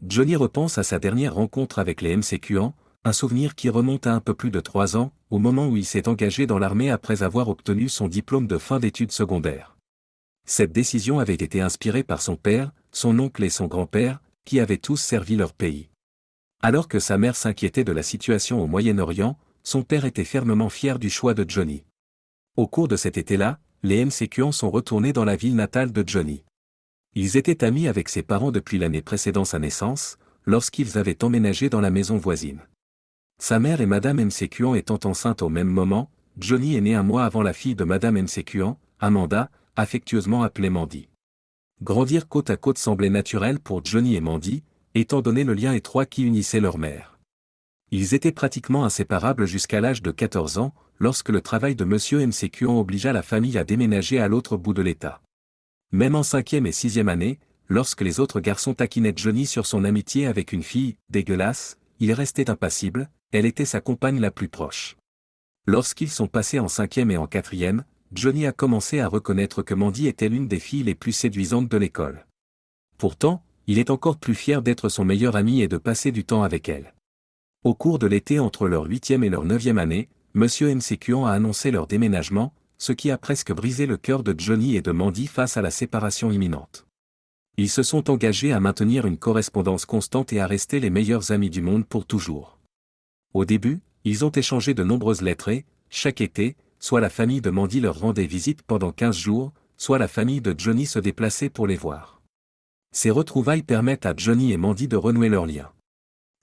Johnny repense à sa dernière rencontre avec les MCQan, un souvenir qui remonte à un peu plus de 3 ans, au moment où il s'est engagé dans l'armée après avoir obtenu son diplôme de fin d'études secondaires. Cette décision avait été inspirée par son père, son oncle et son grand-père, qui avaient tous servi leur pays. Alors que sa mère s'inquiétait de la situation au Moyen-Orient, son père était fermement fier du choix de Johnny. Au cours de cet été-là, les MCQan sont retournés dans la ville natale de Johnny. Ils étaient amis avec ses parents depuis l'année précédant sa naissance, lorsqu'ils avaient emménagé dans la maison voisine. Sa mère et Madame MCQan étant enceintes au même moment, Johnny est né un mois avant la fille de Madame MCQan, Amanda, affectueusement appelée Mandy. Grandir côte à côte semblait naturel pour Johnny et Mandy, étant donné le lien étroit qui unissait leur mère. Ils étaient pratiquement inséparables jusqu'à l'âge de 14 ans, lorsque le travail de Monsieur MCQan obligea la famille à déménager à l'autre bout de l'État. Même en 5e et 6e année, lorsque les autres garçons taquinaient Johnny sur son amitié avec une fille « dégueulasse », il restait impassible, elle était sa compagne la plus proche. Lorsqu'ils sont passés en 5e et en 4e, Johnny a commencé à reconnaître que Mandy était l'une des filles les plus séduisantes de l'école. Pourtant, il est encore plus fier d'être son meilleur ami et de passer du temps avec elle. Au cours de l'été entre leur 8e et leur 9e année, Monsieur MCQan a annoncé leur déménagement, ce qui a presque brisé le cœur de Johnny et de Mandy face à la séparation imminente. Ils se sont engagés à maintenir une correspondance constante et à rester les meilleurs amis du monde pour toujours. Au début, ils ont échangé de nombreuses lettres et, chaque été, soit la famille de Mandy leur rendait visite pendant 15 jours, soit la famille de Johnny se déplaçait pour les voir. Ces retrouvailles permettent à Johnny et Mandy de renouer leurs liens.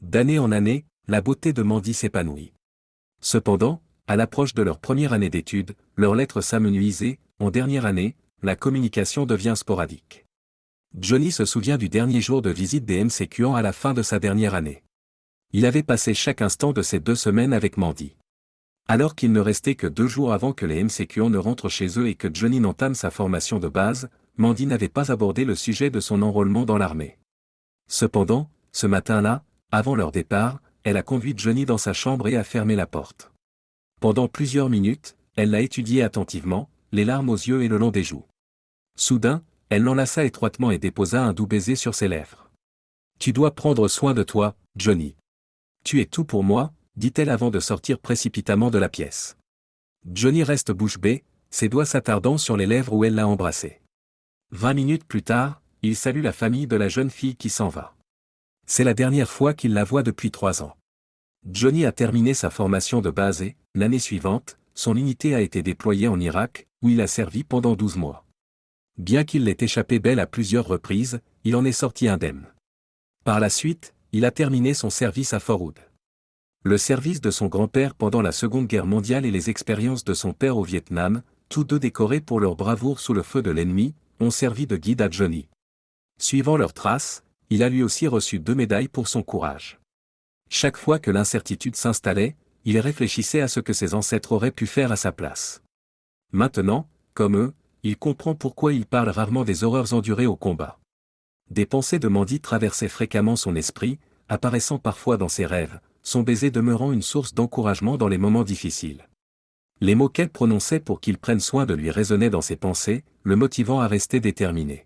D'année en année, la beauté de Mandy s'épanouit. Cependant, à l'approche de leur première année d'études, leurs lettres s'amenuisent et, en dernière année, la communication devient sporadique. Johnny se souvient du dernier jour de visite des MCQan à la fin de sa dernière année. Il avait passé chaque instant de ces 2 semaines avec Mandy. Alors qu'il ne restait que 2 jours avant que les MCQan ne rentrent chez eux et que Johnny n'entame sa formation de base, Mandy n'avait pas abordé le sujet de son enrôlement dans l'armée. Cependant, ce matin-là, avant leur départ, elle a conduit Johnny dans sa chambre et a fermé la porte. Pendant plusieurs minutes, elle l'a étudié attentivement, les larmes aux yeux et le long des joues. Soudain, elle l'enlaça étroitement et déposa un doux baiser sur ses lèvres. « Tu dois prendre soin de toi, Johnny. Tu es tout pour moi », dit-elle avant de sortir précipitamment de la pièce. Johnny reste bouche bée, ses doigts s'attardant sur les lèvres où elle l'a embrassé. 20 minutes plus tard, il salue la famille de la jeune fille qui s'en va. C'est la dernière fois qu'il la voit depuis 3 ans. Johnny a terminé sa formation de base et, l'année suivante, son unité a été déployée en Irak, où il a servi pendant 12 mois. Bien qu'il l'ait échappé belle à plusieurs reprises, il en est sorti indemne. Par la suite, il a terminé son service à Fort Hood. Le service de son grand-père pendant la Seconde Guerre mondiale et les expériences de son père au Vietnam, tous deux décorés pour leur bravoure sous le feu de l'ennemi, ont servi de guide à Johnny. Suivant leurs traces, il a lui aussi reçu 2 médailles pour son courage. Chaque fois que l'incertitude s'installait, il réfléchissait à ce que ses ancêtres auraient pu faire à sa place. Maintenant, comme eux, il comprend pourquoi il parle rarement des horreurs endurées au combat. Des pensées de Mandy traversaient fréquemment son esprit, apparaissant parfois dans ses rêves, son baiser demeurant une source d'encouragement dans les moments difficiles. Les mots qu'elle prononçait pour qu'il prenne soin de lui résonnaient dans ses pensées, le motivant à rester déterminé.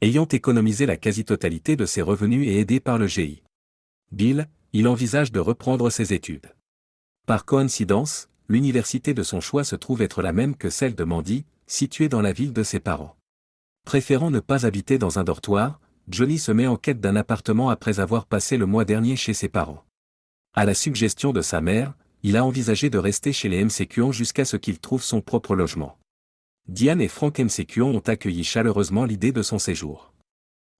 Ayant économisé la quasi-totalité de ses revenus et aidé par le GI Bill, il envisage de reprendre ses études. Par coïncidence, l'université de son choix se trouve être la même que celle de Mandy, située dans la ville de ses parents. Préférant ne pas habiter dans un dortoir, Johnny se met en quête d'un appartement après avoir passé le mois dernier chez ses parents. À la suggestion de sa mère, il a envisagé de rester chez les MCQan jusqu'à ce qu'il trouve son propre logement. Diane et Frank MCQan ont accueilli chaleureusement l'idée de son séjour.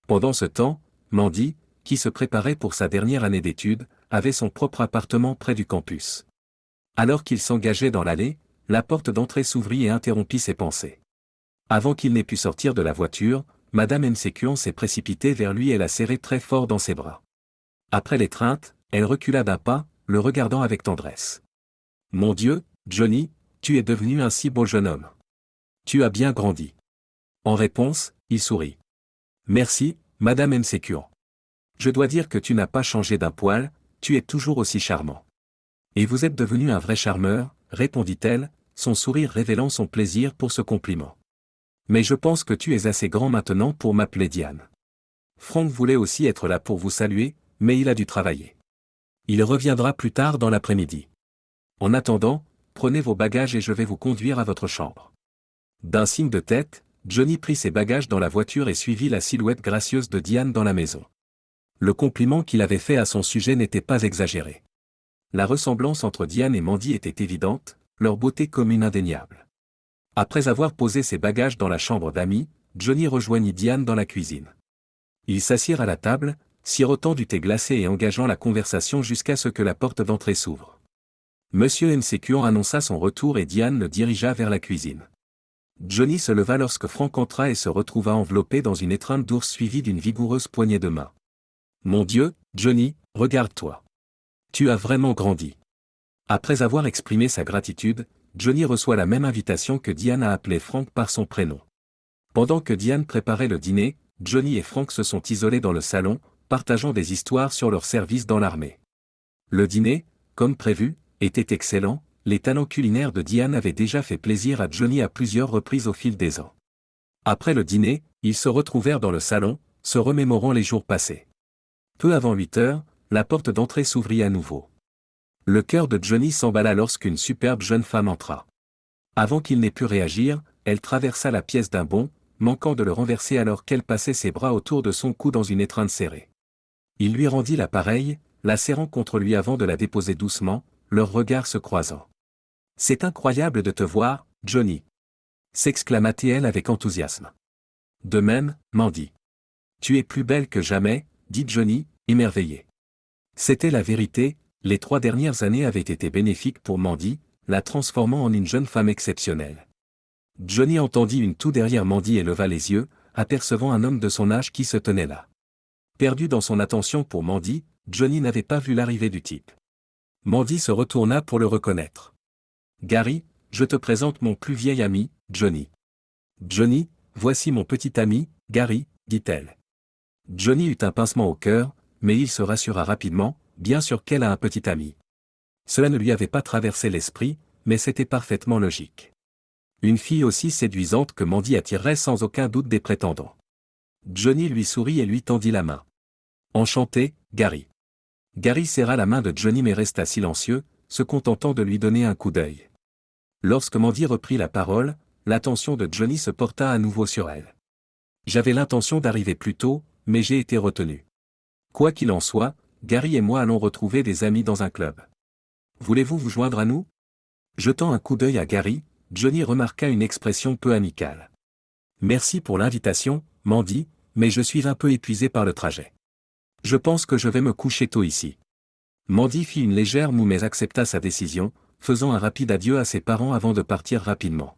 Pendant ce temps, Mandy, qui se préparait pour sa dernière année d'études, avait son propre appartement près du campus. Alors qu'il s'engageait dans l'allée, la porte d'entrée s'ouvrit et interrompit ses pensées. Avant qu'il n'ait pu sortir de la voiture, Madame MCQan s'est précipitée vers lui et l'a serré très fort dans ses bras. Après l'étreinte, elle recula d'un pas, le regardant avec tendresse. « Mon Dieu, Johnny, tu es devenu un si beau jeune homme. Tu as bien grandi. » En réponse, il sourit. « Merci, Madame MCQan. Je dois dire que tu n'as pas changé d'un poil, tu es toujours aussi charmant. »« Et vous êtes devenu un vrai charmeur, » répondit-elle, son sourire révélant son plaisir pour ce compliment. « Mais je pense que tu es assez grand maintenant pour m'appeler Diane. » Franck voulait aussi être là pour vous saluer, mais il a dû travailler. Il reviendra plus tard dans l'après-midi. En attendant, prenez vos bagages et je vais vous conduire à votre chambre. D'un signe de tête, Johnny prit ses bagages dans la voiture et suivit la silhouette gracieuse de Diane dans la maison. Le compliment qu'il avait fait à son sujet n'était pas exagéré. La ressemblance entre Diane et Mandy était évidente, leur beauté commune indéniable. Après avoir posé ses bagages dans la chambre d'amis, Johnny rejoignit Diane dans la cuisine. Ils s'assirent à la table, sirotant du thé glacé et engageant la conversation jusqu'à ce que la porte d'entrée s'ouvre. Monsieur M.C.Q. annonça son retour et Diane le dirigea vers la cuisine. Johnny se leva lorsque Franck entra et se retrouva enveloppé dans une étreinte d'ours suivie d'une vigoureuse poignée de main. « Mon Dieu, Johnny, regarde-toi. Tu as vraiment grandi. » Après avoir exprimé sa gratitude, Johnny reçoit la même invitation que Diane à appeler Franck par son prénom. Pendant que Diane préparait le dîner, Johnny et Franck se sont isolés dans le salon, partageant des histoires sur leur service dans l'armée. Le dîner, comme prévu, était excellent. Les talents culinaires de Diane avaient déjà fait plaisir à Johnny à plusieurs reprises au fil des ans. Après le dîner, ils se retrouvèrent dans le salon, se remémorant les jours passés. Peu avant 8 heures, la porte d'entrée s'ouvrit à nouveau. Le cœur de Johnny s'emballa lorsqu'une superbe jeune femme entra. Avant qu'il n'ait pu réagir, elle traversa la pièce d'un bond, manquant de le renverser alors qu'elle passait ses bras autour de son cou dans une étreinte serrée. Il lui rendit l'appareil, la serrant contre lui avant de la déposer doucement, leurs regards se croisant. « C'est incroyable de te voir, Johnny !» s'exclama-t-elle avec enthousiasme. « De même, Mandy. Tu es plus belle que jamais, » dit Johnny, émerveillé. C'était la vérité, les 3 dernières années avaient été bénéfiques pour Mandy, la transformant en une jeune femme exceptionnelle. Johnny entendit une toux derrière Mandy et leva les yeux, apercevant un homme de son âge qui se tenait là. Perdu dans son attention pour Mandy, Johnny n'avait pas vu l'arrivée du type. Mandy se retourna pour le reconnaître. « Gary, je te présente mon plus vieil ami, Johnny. »« Johnny, voici mon petit ami, Gary, » dit-elle. Johnny eut un pincement au cœur, mais il se rassura rapidement, bien sûr qu'elle a un petit ami. Cela ne lui avait pas traversé l'esprit, mais c'était parfaitement logique. Une fille aussi séduisante que Mandy attirerait sans aucun doute des prétendants. Johnny lui sourit et lui tendit la main. « Enchanté, Gary. » Gary serra la main de Johnny mais resta silencieux, se contentant de lui donner un coup d'œil. Lorsque Mandy reprit la parole, l'attention de Johnny se porta à nouveau sur elle. « J'avais l'intention d'arriver plus tôt, mais j'ai été retenu. Quoi qu'il en soit, Gary et moi allons retrouver des amis dans un club. Voulez-vous vous joindre à nous ?» Jetant un coup d'œil à Gary, Johnny remarqua une expression peu amicale. « Merci pour l'invitation, Mandy, mais je suis un peu épuisé par le trajet. Je pense que je vais me coucher tôt ici. » Mandy fit une légère moue mais accepta sa décision, faisant un rapide adieu à ses parents avant de partir rapidement.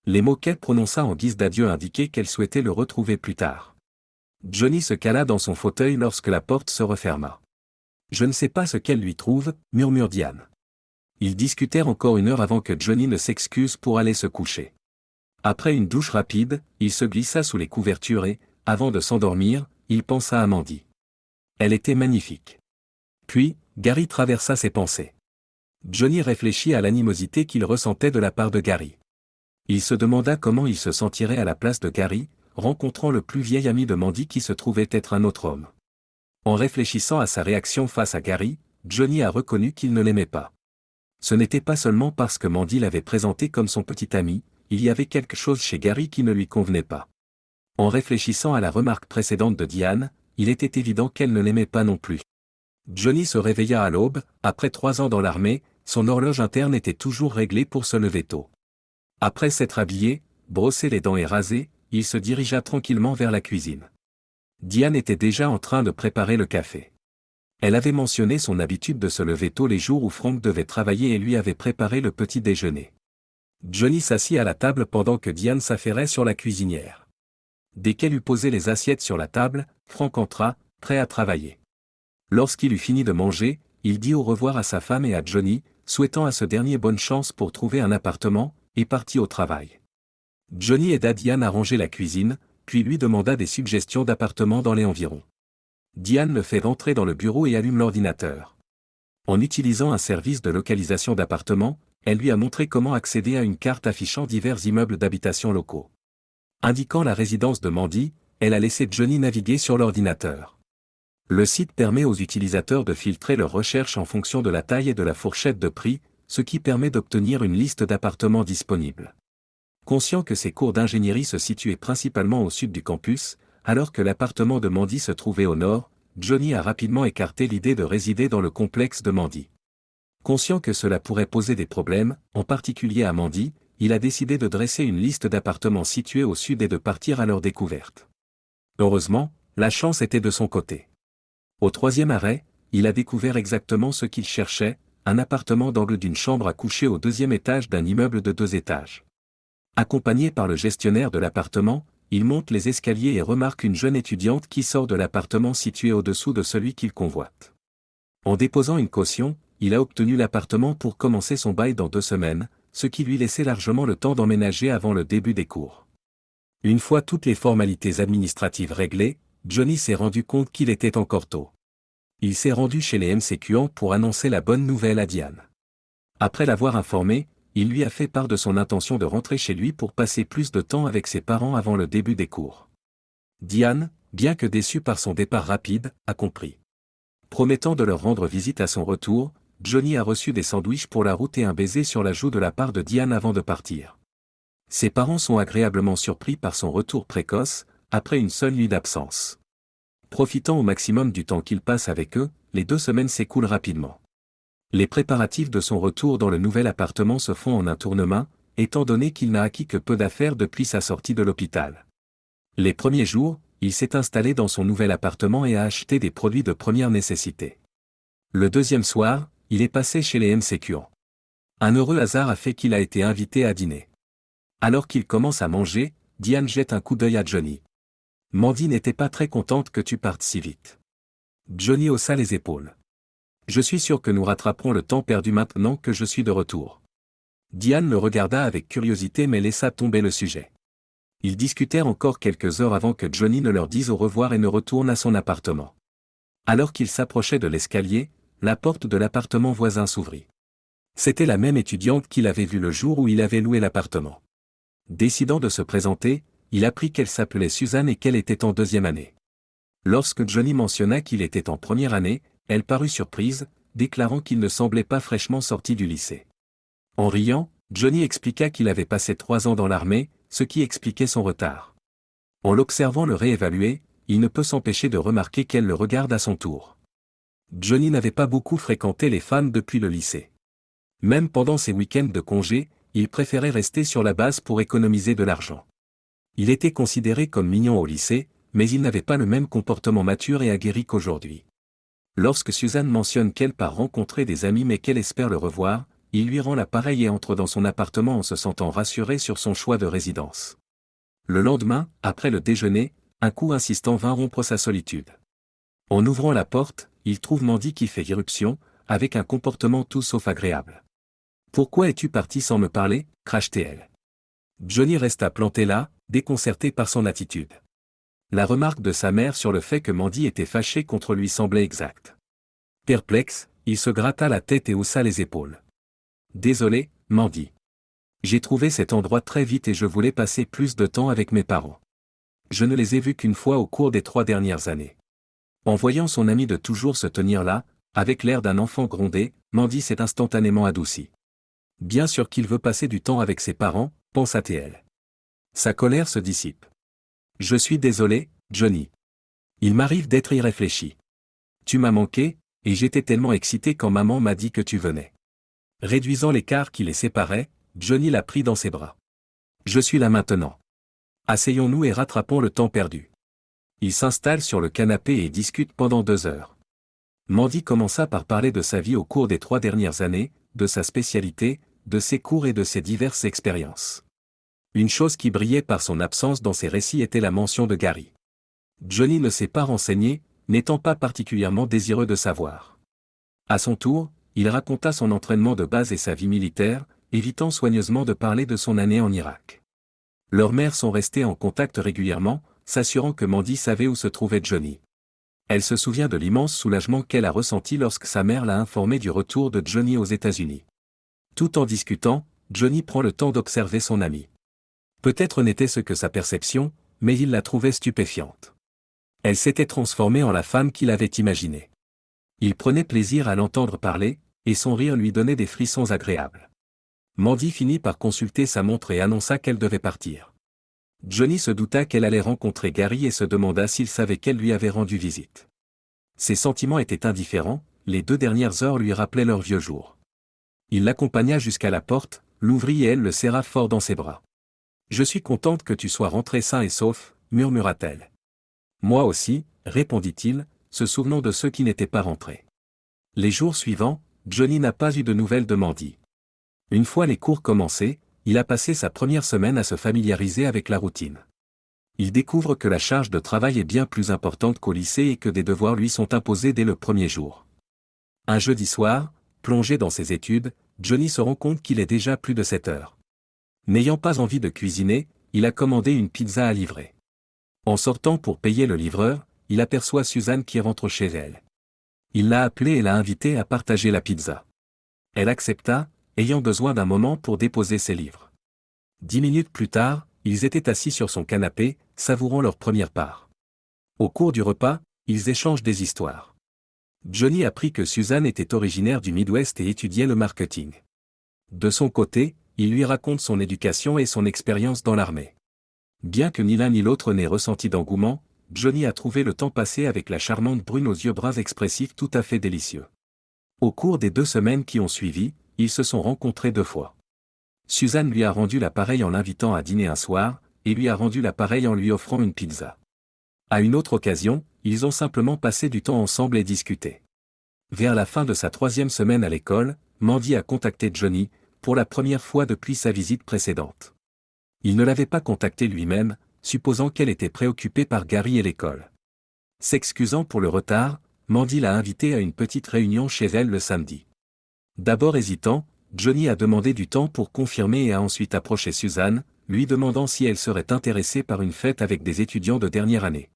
Les mots qu'elle prononça en guise d'adieu indiquaient qu'elle souhaitait le retrouver plus tard. Johnny se cala dans son fauteuil lorsque la porte se referma. « Je ne sais pas ce qu'elle lui trouve, » murmure Diane. Ils discutèrent encore 1 heure avant que Johnny ne s'excuse pour aller se coucher. Après une douche rapide, il se glissa sous les couvertures et, avant de s'endormir, il pensa à Mandy. Elle était magnifique. Puis, Gary traversa ses pensées. Johnny réfléchit à l'animosité qu'il ressentait de la part de Gary. Il se demanda comment il se sentirait à la place de Gary, rencontrant le plus vieil ami de Mandy qui se trouvait être un autre homme. En réfléchissant à sa réaction face à Gary, Johnny a reconnu qu'il ne l'aimait pas. Ce n'était pas seulement parce que Mandy l'avait présenté comme son petit ami, il y avait quelque chose chez Gary qui ne lui convenait pas. En réfléchissant à la remarque précédente de Diane, il était évident qu'elle ne l'aimait pas non plus. Johnny se réveilla à l'aube, après 3 ans dans l'armée, son horloge interne était toujours réglée pour se lever tôt. Après s'être habillé, brossé les dents et rasé, il se dirigea tranquillement vers la cuisine. Diane était déjà en train de préparer le café. Elle avait mentionné son habitude de se lever tôt les jours où Franck devait travailler et lui avait préparé le petit déjeuner. Johnny s'assit à la table pendant que Diane s'affairait sur la cuisinière. Dès qu'elle eut posé les assiettes sur la table, Franck entra, prêt à travailler. Lorsqu'il eut fini de manger, il dit au revoir à sa femme et à Johnny, souhaitant à ce dernier bonne chance pour trouver un appartement, et partit au travail. Johnny aida Diane à ranger la cuisine, puis lui demanda des suggestions d'appartements dans les environs. Diane le fait rentrer dans le bureau et allume l'ordinateur. En utilisant un service de localisation d'appartements, elle lui a montré comment accéder à une carte affichant divers immeubles d'habitation locaux. Indiquant la résidence de Mandy, elle a laissé Johnny naviguer sur l'ordinateur. Le site permet aux utilisateurs de filtrer leurs recherches en fonction de la taille et de la fourchette de prix, ce qui permet d'obtenir une liste d'appartements disponibles. Conscient que ses cours d'ingénierie se situaient principalement au sud du campus, alors que l'appartement de Mandy se trouvait au nord, Johnny a rapidement écarté l'idée de résider dans le complexe de Mandy. Conscient que cela pourrait poser des problèmes, en particulier à Mandy, il a décidé de dresser une liste d'appartements situés au sud et de partir à leur découverte. Heureusement, la chance était de son côté. Au 3e arrêt, il a découvert exactement ce qu'il cherchait, un appartement d'angle d'une chambre à coucher au 2e étage d'un immeuble de 2 étages. Accompagné par le gestionnaire de l'appartement, il monte les escaliers et remarque une jeune étudiante qui sort de l'appartement situé au-dessous de celui qu'il convoite. En déposant une caution, il a obtenu l'appartement pour commencer son bail dans 2 semaines, ce qui lui laissait largement le temps d'emménager avant le début des cours. Une fois toutes les formalités administratives réglées, Johnny s'est rendu compte qu'il était encore tôt. Il s'est rendu chez les MCQant pour annoncer la bonne nouvelle à Diane. Après l'avoir informé, il lui a fait part de son intention de rentrer chez lui pour passer plus de temps avec ses parents avant le début des cours. Diane, bien que déçue par son départ rapide, a compris. Promettant de leur rendre visite à son retour, Johnny a reçu des sandwichs pour la route et un baiser sur la joue de la part de Diane avant de partir. Ses parents sont agréablement surpris par son retour précoce, après une seule nuit d'absence. Profitant au maximum du temps qu'il passe avec eux, les 2 semaines s'écoulent rapidement. Les préparatifs de son retour dans le nouvel appartement se font en un tournement, étant donné qu'il n'a acquis que peu d'affaires depuis sa sortie de l'hôpital. Les premiers jours, il s'est installé dans son nouvel appartement et a acheté des produits de première nécessité. Le 2e soir, il est passé chez les MCQant. Un heureux hasard a fait qu'il a été invité à dîner. Alors qu'il commence à manger, Diane jette un coup d'œil à Johnny. « Mandy n'était pas très contente que tu partes si vite. » Johnny haussa les épaules. « Je suis sûr que nous rattraperons le temps perdu maintenant que je suis de retour. » Diane le regarda avec curiosité mais laissa tomber le sujet. Ils discutèrent encore quelques heures avant que Johnny ne leur dise au revoir et ne retourne à son appartement. Alors qu'il s'approchait de l'escalier, la porte de l'appartement voisin s'ouvrit. C'était la même étudiante qu'il avait vue le jour où il avait loué l'appartement. Décidant de se présenter, il apprit qu'elle s'appelait Suzanne et qu'elle était en 2e année. Lorsque Johnny mentionna qu'il était en 1re année, elle parut surprise, déclarant qu'il ne semblait pas fraîchement sorti du lycée. En riant, Johnny expliqua qu'il avait passé 3 ans dans l'armée, ce qui expliquait son retard. En l'observant le réévaluer, il ne peut s'empêcher de remarquer qu'elle le regarde à son tour. Johnny n'avait pas beaucoup fréquenté les femmes depuis le lycée. Même pendant ses week-ends de congé, il préférait rester sur la base pour économiser de l'argent. Il était considéré comme mignon au lycée, mais il n'avait pas le même comportement mature et aguerri qu'aujourd'hui. Lorsque Suzanne mentionne qu'elle part rencontrer des amis mais qu'elle espère le revoir, il lui rend l'appareil et entre dans son appartement en se sentant rassuré sur son choix de résidence. Le lendemain, après le déjeuner, un coup insistant vint rompre sa solitude. En ouvrant la porte, il trouve Mandy qui fait irruption, avec un comportement tout sauf agréable. « Pourquoi es-tu parti sans me parler » crache-t-elle. Johnny resta planté là, déconcerté par son attitude. La remarque de sa mère sur le fait que Mandy était fâchée contre lui semblait exacte. Perplexe, il se gratta la tête et haussa les épaules. « Désolé, Mandy. J'ai trouvé cet endroit très vite et je voulais passer plus de temps avec mes parents. Je ne les ai vus qu'une fois au cours des 3 dernières années. » En voyant son ami de toujours se tenir là, avec l'air d'un enfant grondé, Mandy s'est instantanément adoucie. Bien sûr qu'il veut passer du temps avec ses parents, pensa-t-elle. Sa colère se dissipe. Je suis désolé, Johnny. Il m'arrive d'être irréfléchi. Tu m'as manqué, et j'étais tellement excité quand maman m'a dit que tu venais. Réduisant l'écart qui les séparait, Johnny l'a pris dans ses bras. Je suis là maintenant. Asseyons-nous et rattrapons le temps perdu. Ils s'installent sur le canapé et discutent pendant 2 heures. Mandy commença par parler de sa vie au cours des 3 dernières années, de sa spécialité, de ses cours et de ses diverses expériences. Une chose qui brillait par son absence dans ses récits était la mention de Gary. Johnny ne s'est pas renseigné, n'étant pas particulièrement désireux de savoir. À son tour, il raconta son entraînement de base et sa vie militaire, évitant soigneusement de parler de son année en Irak. Leurs mères sont restées en contact régulièrement, s'assurant que Mandy savait où se trouvait Johnny. Elle se souvient de l'immense soulagement qu'elle a ressenti lorsque sa mère l'a informée du retour de Johnny aux États-Unis. Tout en discutant, Johnny prend le temps d'observer son ami. Peut-être n'était-ce que sa perception, mais il la trouvait stupéfiante. Elle s'était transformée en la femme qu'il avait imaginée. Il prenait plaisir à l'entendre parler, et son rire lui donnait des frissons agréables. Mandy finit par consulter sa montre et annonça qu'elle devait partir. Johnny se douta qu'elle allait rencontrer Gary et se demanda s'il savait qu'elle lui avait rendu visite. Ses sentiments étaient indifférents, les 2 dernières heures lui rappelaient leurs vieux jours. Il l'accompagna jusqu'à la porte, l'ouvrit et elle le serra fort dans ses bras. « Je suis contente que tu sois rentré sain et sauf, » murmura-t-elle. « Moi aussi, » répondit-il, se souvenant de ceux qui n'étaient pas rentrés. Les jours suivants, Johnny n'a pas eu de nouvelles de Mandy. Une fois les cours commencés, il a passé sa première semaine à se familiariser avec la routine. Il découvre que la charge de travail est bien plus importante qu'au lycée et que des devoirs lui sont imposés dès le premier jour. Un jeudi soir, plongé dans ses études, Johnny se rend compte qu'il est déjà plus de 7 heures. N'ayant pas envie de cuisiner, il a commandé une pizza à livrer. En sortant pour payer le livreur, il aperçoit Suzanne qui rentre chez elle. Il l'a appelée et l'a invitée à partager la pizza. Elle accepta, ayant besoin d'un moment pour déposer ses livres. 10 minutes plus tard, ils étaient assis sur son canapé, savourant leur première part. Au cours du repas, ils échangent des histoires. Johnny apprit que Suzanne était originaire du Midwest et étudiait le marketing. De son côté, il lui raconte son éducation et son expérience dans l'armée. Bien que ni l'un ni l'autre n'ait ressenti d'engouement, Johnny a trouvé le temps passé avec la charmante brune aux yeux bruns expressifs tout à fait délicieux. Au cours des 2 semaines qui ont suivi, ils se sont rencontrés 2 fois. Suzanne lui a rendu l'appareil en l'invitant à dîner un soir, et lui a rendu l'appareil en lui offrant une pizza. À une autre occasion, ils ont simplement passé du temps ensemble et discuté. Vers la fin de sa 3e semaine à l'école, Mandy a contacté Johnny, pour la première fois depuis sa visite précédente. Il ne l'avait pas contactée lui-même, supposant qu'elle était préoccupée par Gary et l'école. S'excusant pour le retard, Mandy l'a invitée à une petite réunion chez elle le samedi. D'abord hésitant, Johnny a demandé du temps pour confirmer et a ensuite approché Suzanne, lui demandant si elle serait intéressée par une fête avec des étudiants de dernière année.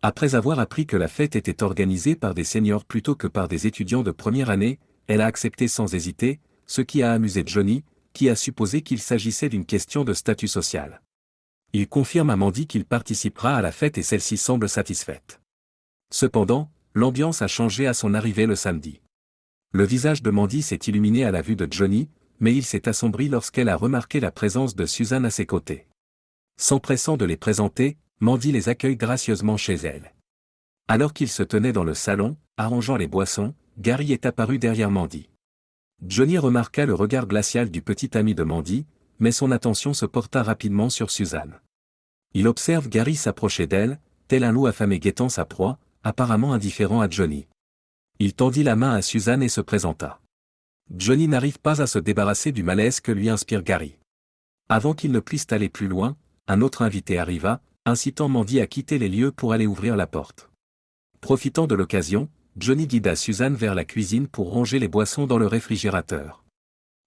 Après avoir appris que la fête était organisée par des seniors plutôt que par des étudiants de première année, elle a accepté sans hésiter, ce qui a amusé Johnny, qui a supposé qu'il s'agissait d'une question de statut social. Il confirme à Mandy qu'il participera à la fête et celle-ci semble satisfaite. Cependant, l'ambiance a changé à son arrivée le samedi. Le visage de Mandy s'est illuminé à la vue de Johnny, mais il s'est assombri lorsqu'elle a remarqué la présence de Suzanne à ses côtés. S'empressant de les présenter, Mandy les accueille gracieusement chez elle. Alors qu'ils se tenaient dans le salon, arrangeant les boissons, Gary est apparu derrière Mandy. Johnny remarqua le regard glacial du petit ami de Mandy, mais son attention se porta rapidement sur Suzanne. Il observe Gary s'approcher d'elle, tel un loup affamé guettant sa proie, apparemment indifférent à Johnny. Il tendit la main à Suzanne et se présenta. Johnny n'arrive pas à se débarrasser du malaise que lui inspire Gary. Avant qu'il ne puisse aller plus loin, un autre invité arriva, incitant Mandy à quitter les lieux pour aller ouvrir la porte. Profitant de l'occasion, Johnny guida Suzanne vers la cuisine pour ranger les boissons dans le réfrigérateur.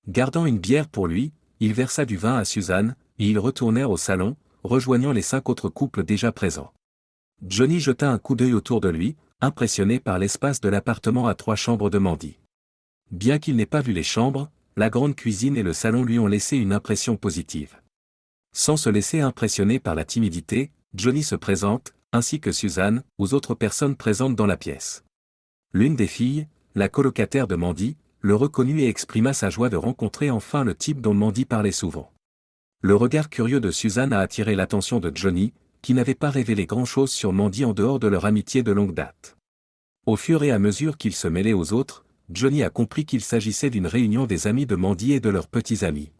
Gardant une bière pour lui, il versa du vin à Suzanne, et ils retournèrent au salon, rejoignant les 5 autres couples déjà présents. Johnny jeta un coup d'œil autour de lui, impressionné par l'espace de l'appartement à 3 chambres de Mandy. Bien qu'il n'ait pas vu les chambres, la grande cuisine et le salon lui ont laissé une impression positive. Sans se laisser impressionner par la timidité, Johnny se présente, ainsi que Suzanne, aux autres personnes présentes dans la pièce. L'une des filles, la colocataire de Mandy, le reconnut et exprima sa joie de rencontrer enfin le type dont Mandy parlait souvent. Le regard curieux de Suzanne a attiré l'attention de Johnny, qui n'avait pas révélé grand-chose sur Mandy en dehors de leur amitié de longue date. Au fur et à mesure qu'il se mêlait aux autres, Johnny a compris qu'il s'agissait d'une réunion des amis de Mandy et de leurs petits amis.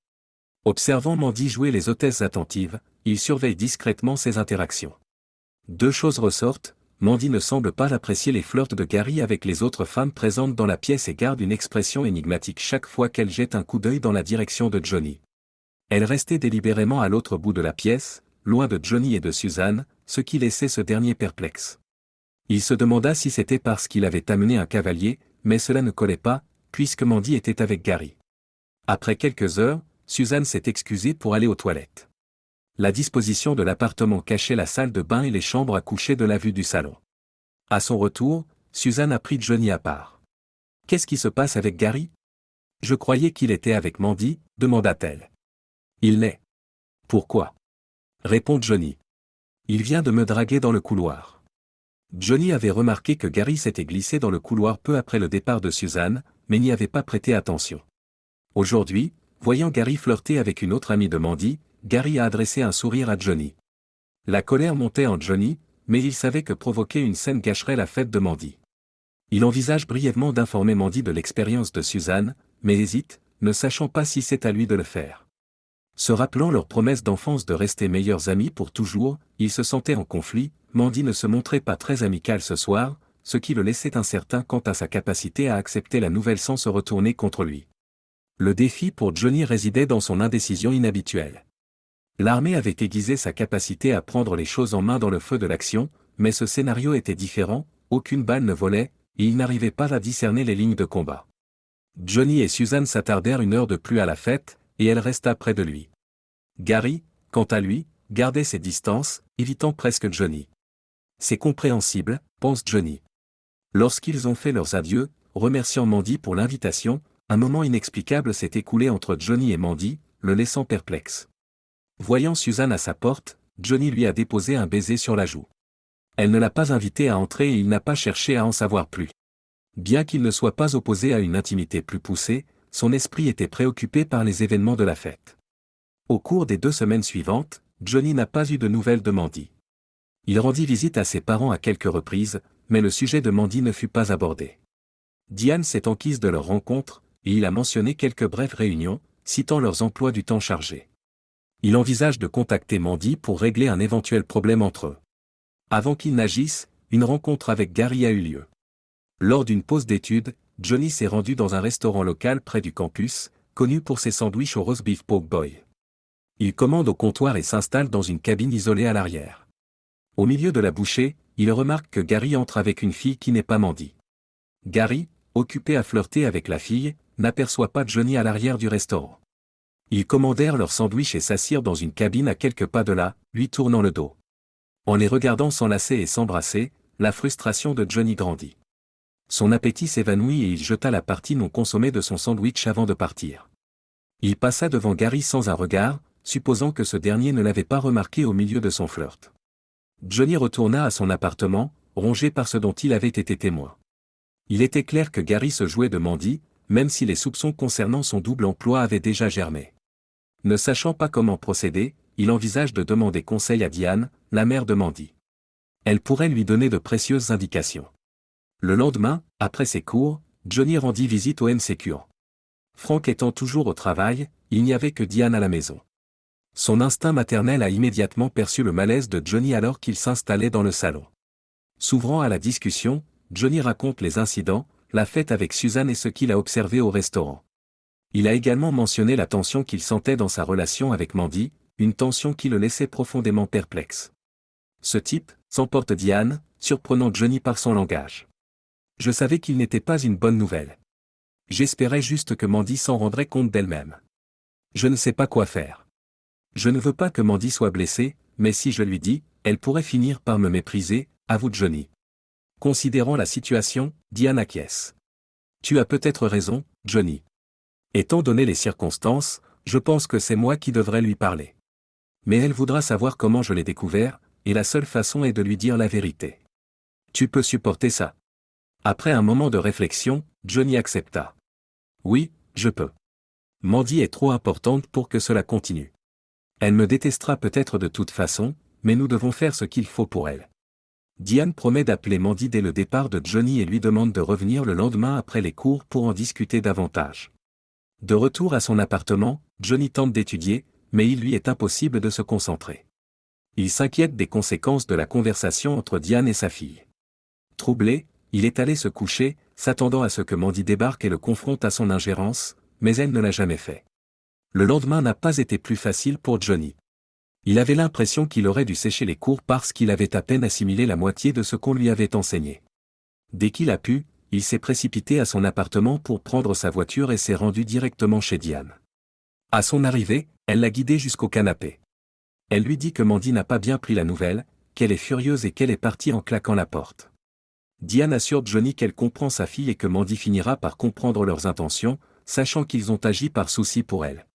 Observant Mandy jouer les hôtesses attentives, il surveille discrètement ses interactions. 2 choses ressortent, Mandy ne semble pas apprécier les flirts de Gary avec les autres femmes présentes dans la pièce et garde une expression énigmatique chaque fois qu'elle jette un coup d'œil dans la direction de Johnny. Elle restait délibérément à l'autre bout de la pièce, loin de Johnny et de Suzanne, ce qui laissait ce dernier perplexe. Il se demanda si c'était parce qu'il avait amené un cavalier, mais cela ne collait pas, puisque Mandy était avec Gary. Après quelques heures, Suzanne s'est excusée pour aller aux toilettes. La disposition de l'appartement cachait la salle de bain et les chambres à coucher de la vue du salon. À son retour, Suzanne a pris Johnny à part. « Qu'est-ce qui se passe avec Gary ? Je croyais qu'il était avec Mandy, demanda-t-elle. « Il l'est. » « Pourquoi ?» répond Johnny. Il vient de me draguer dans le couloir. Johnny avait remarqué que Gary s'était glissé dans le couloir peu après le départ de Suzanne, mais n'y avait pas prêté attention. Aujourd'hui, voyant Gary flirter avec une autre amie de Mandy, Gary a adressé un sourire à Johnny. La colère montait en Johnny, mais il savait que provoquer une scène gâcherait la fête de Mandy. Il envisage brièvement d'informer Mandy de l'expérience de Suzanne, mais hésite, ne sachant pas si c'est à lui de le faire. Se rappelant leur promesse d'enfance de rester meilleurs amis pour toujours, il se sentait en conflit. Mandy ne se montrait pas très amicale ce soir, ce qui le laissait incertain quant à sa capacité à accepter la nouvelle sans se retourner contre lui. Le défi pour Johnny résidait dans son indécision inhabituelle. L'armée avait aiguisé sa capacité à prendre les choses en main dans le feu de l'action, mais ce scénario était différent, aucune balle ne volait, et il n'arrivait pas à discerner les lignes de combat. Johnny et Suzanne s'attardèrent une heure de plus à la fête, et elle resta près de lui. Gary, quant à lui, gardait ses distances, évitant presque Johnny. C'est compréhensible, pense Johnny. Lorsqu'ils ont fait leurs adieux, remerciant Mandy pour l'invitation, un moment inexplicable s'est écoulé entre Johnny et Mandy, le laissant perplexe. Voyant Suzanne à sa porte, Johnny lui a déposé un baiser sur la joue. Elle ne l'a pas invité à entrer et il n'a pas cherché à en savoir plus. Bien qu'il ne soit pas opposé à une intimité plus poussée, son esprit était préoccupé par les événements de la fête. Au cours des 2 semaines suivantes, Johnny n'a pas eu de nouvelles de Mandy. Il rendit visite à ses parents à quelques reprises, mais le sujet de Mandy ne fut pas abordé. Diane s'est enquise de leur rencontre, et il a mentionné quelques brèves réunions, citant leurs emplois du temps chargés. Il envisage de contacter Mandy pour régler un éventuel problème entre eux. Avant qu'il n'agisse, une rencontre avec Gary a eu lieu. Lors d'une pause d'études, Johnny s'est rendu dans un restaurant local près du campus, connu pour ses sandwichs au roast beef poke boy. Il commande au comptoir et s'installe dans une cabine isolée à l'arrière. Au milieu de la bouchée, il remarque que Gary entre avec une fille qui n'est pas Mandy. Gary, occupé à flirter avec la fille, n'aperçoit pas Johnny à l'arrière du restaurant. Ils commandèrent leur sandwich et s'assirent dans une cabine à quelques pas de là, lui tournant le dos. En les regardant s'enlacer et s'embrasser, la frustration de Johnny grandit. Son appétit s'évanouit et il jeta la partie non consommée de son sandwich avant de partir. Il passa devant Gary sans un regard, supposant que ce dernier ne l'avait pas remarqué au milieu de son flirt. Johnny retourna à son appartement, rongé par ce dont il avait été témoin. Il était clair que Gary se jouait de Mandy, même si les soupçons concernant son double emploi avaient déjà germé. Ne sachant pas comment procéder, il envisage de demander conseil à Diane, la mère de Mandy. Elle pourrait lui donner de précieuses indications. Le lendemain, après ses cours, Johnny rendit visite au MCQ. Frank étant toujours au travail, il n'y avait que Diane à la maison. Son instinct maternel a immédiatement perçu le malaise de Johnny alors qu'il s'installait dans le salon. S'ouvrant à la discussion, Johnny raconte les incidents, la fête avec Suzanne et ce qu'il a observé au restaurant. Il a également mentionné la tension qu'il sentait dans sa relation avec Mandy, une tension qui le laissait profondément perplexe. Ce type, s'emporte Diane, surprenant Johnny par son langage. Je savais qu'il n'était pas une bonne nouvelle. J'espérais juste que Mandy s'en rendrait compte d'elle-même. Je ne sais pas quoi faire. Je ne veux pas que Mandy soit blessée, mais si je lui dis, elle pourrait finir par me mépriser, avoue Johnny. Considérant la situation, Diane acquiesce. Tu as peut-être raison, Johnny. Étant donné les circonstances, je pense que c'est moi qui devrais lui parler. Mais elle voudra savoir comment je l'ai découvert, et la seule façon est de lui dire la vérité. Tu peux supporter ça. Après un moment de réflexion, Johnny accepta. Oui, je peux. Mandy est trop importante pour que cela continue. Elle me détestera peut-être de toute façon, mais nous devons faire ce qu'il faut pour elle. Diane promet d'appeler Mandy dès le départ de Johnny et lui demande de revenir le lendemain après les cours pour en discuter davantage. De retour à son appartement, Johnny tente d'étudier, mais il lui est impossible de se concentrer. Il s'inquiète des conséquences de la conversation entre Diane et sa fille. Troublé, il est allé se coucher, s'attendant à ce que Mandy débarque et le confronte à son ingérence, mais elle ne l'a jamais fait. Le lendemain n'a pas été plus facile pour Johnny. Il avait l'impression qu'il aurait dû sécher les cours parce qu'il avait à peine assimilé la moitié de ce qu'on lui avait enseigné. Dès qu'il a pu, il s'est précipité à son appartement pour prendre sa voiture et s'est rendu directement chez Diane. À son arrivée, elle l'a guidé jusqu'au canapé. Elle lui dit que Mandy n'a pas bien pris la nouvelle, qu'elle est furieuse et qu'elle est partie en claquant la porte. Diane assure Johnny qu'elle comprend sa fille et que Mandy finira par comprendre leurs intentions, sachant qu'ils ont agi par souci pour elle.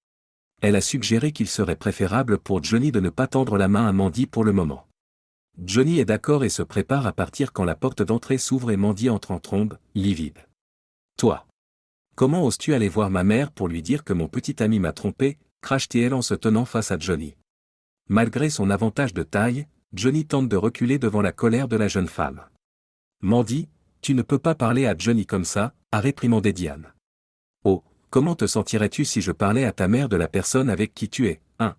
Elle a suggéré qu'il serait préférable pour Johnny de ne pas tendre la main à Mandy pour le moment. Johnny est d'accord et se prépare à partir quand la porte d'entrée s'ouvre et Mandy entre en trombe, livide. Toi. Comment oses-tu aller voir ma mère pour lui dire que mon petit ami m'a trompé, crache-t-elle en se tenant face à Johnny. Malgré son avantage de taille, Johnny tente de reculer devant la colère de la jeune femme. Mandy, tu ne peux pas parler à Johnny comme ça, a réprimandé Diane. Oh, comment te sentirais-tu si je parlais à ta mère de la personne avec qui tu es, hein?